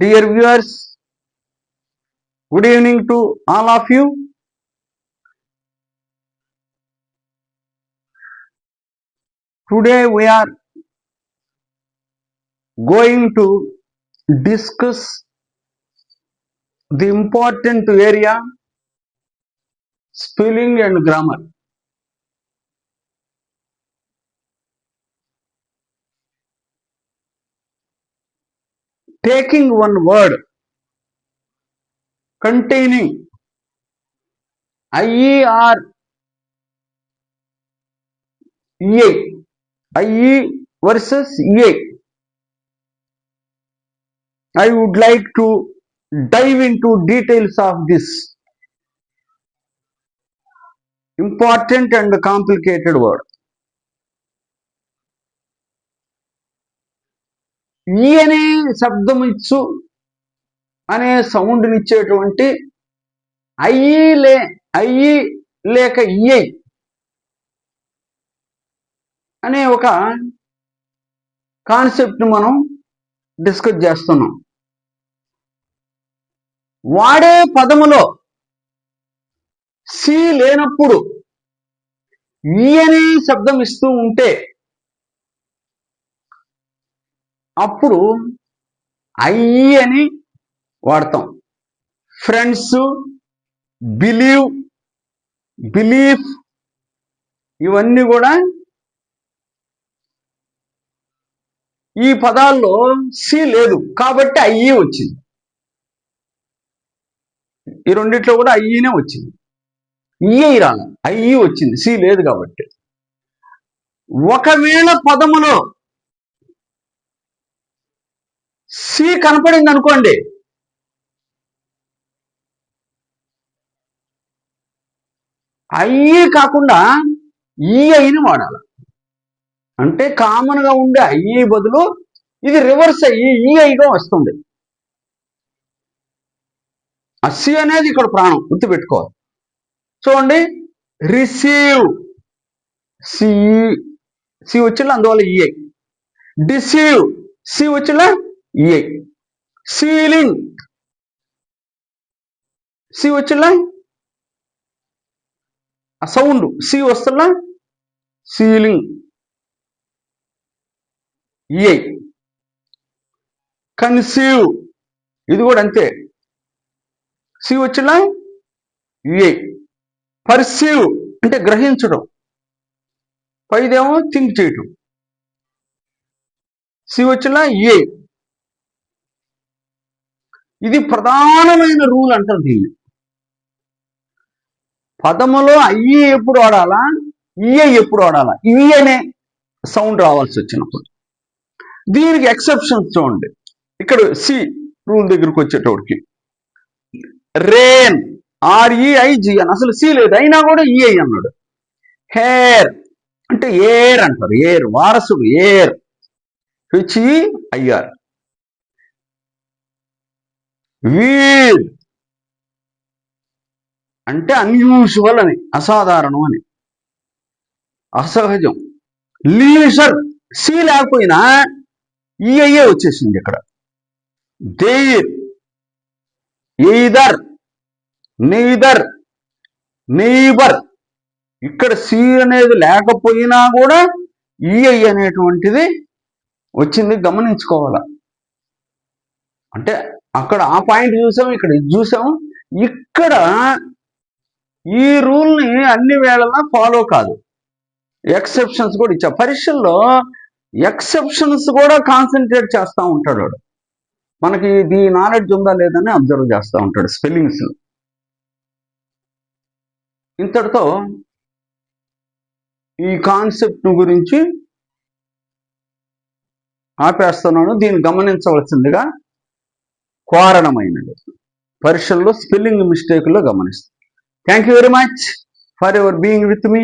Dear viewers, good evening to all of you. Today we are going to discuss the important area spelling and grammar. Taking one word containing IE or EA, IE versus EA, I would like to dive into details of this important and complicated word. ఈ అనే శబ్దం ఇచ్చు అనే సౌండ్నిచ్చేటువంటి IE లేక EI అనే ఒక concept మనం discuss చేస్తున్నాం. వాడే పదములో సి లేనప్పుడు ఈ అనే శబ్దం ఇస్తూ ఉంటే అప్పుడు ఐఈ అని వాడతాం. ఫ్రెండ్స్, బిలీఫ్ ఇవన్నీ కూడా ఈ పదాల్లో సి లేదు కాబట్టి ఐఈ వచ్చింది. ఈ రెండిట్లో కూడా ఐఈనే వచ్చింది. ఈఐ రాను, ఐఈ వచ్చింది, సి లేదు కాబట్టి. ఒకవేళ పదములో సి కనపడింది అనుకోండి, ఐఈ కాకుండా ఈఐని వాడాలి. అంటే కామన్ గా ఉండే ఐఈ బదులు ఇది రివర్స్ అయ్యి ఈఐగా వస్తుంది. ఆ సి అనేది ఇక్కడ ప్రాణం, గుర్తుపెట్టుకోవాలి. చూడండి, రిసీవ్ సి వచ్చిన అందువల్ల ఈఐ, డిసీవ్ సి వచ్చిన ఈఐ, సీలింగ్ సి వచ్చిన ఆ సౌండ్ సి వస్తున్నా సీలింగ్ ఈఐ, కన్సీవ్ ఇది కూడా అంతే, సి వచ్చిన ఈఐ, పర్సీవ్ అంటే గ్రహించడం, పైదేమో థింక్ చేయటం, సి వచ్చిన ఈఐ. ఇది ప్రధానమైన రూల్ అంటారు దీన్ని. పదములో ఐఈ ఎప్పుడు వాడాలా, ఈఐ ఎప్పుడు వాడాలా, ఈ అనే సౌండ్ రావాల్సి వచ్చినప్పుడు. దీనికి ఎక్సెప్షన్స్ చూడండి. ఇక్కడ సి రూల్ దగ్గరకు వచ్చేటోడికి రేన్ REIGN అసలు సి లేదు, అయినా కూడా ఈఐ అన్నాడు. హెయిర్ అంటే ఏర్ అంటారు, ఏర్ వారసుడు, ఏర్ HEIR. వీడ్ అంటే అన్యూజువల్ అని, అసాధారణం అని, అసహజం. లీజర్ సి లేకపోయినా ఈఐఏ వచ్చేసింది ఇక్కడ. దేర్, ఈదర్, నీదర్, నీబర్ ఇక్కడ సి అనేది లేకపోయినా కూడా ఈఐ అనేటువంటిది వచ్చింది, గమనించుకోవాలా. అంటే అక్కడ ఆ పాయింట్ చూసాం, ఇక్కడ ఇది చూసాం. ఇక్కడ ఈ రూల్ని అన్ని వేళలా ఫాలో కాదు, ఎక్సెప్షన్స్ కూడా ఇచ్చా. పరీక్షల్లో ఎక్సెప్షన్స్ కూడా కాన్సన్ట్రేట్ చేస్తూ ఉంటాడు వాడు. మనకి ఇది నాలెడ్జ్ ఉందా లేదని అబ్జర్వ్ చేస్తూ ఉంటాడు స్పెల్లింగ్స్. ఇంతటితో ఈ కాన్సెప్ట్ గురించి ఆపేస్తున్నాను. దీన్ని గమనించవలసిందిగా కారణమైనది పరీక్షల్లో స్పెల్లింగ్ మిస్టేక్లో గమనిస్తాను. Thank you very much for your being with me.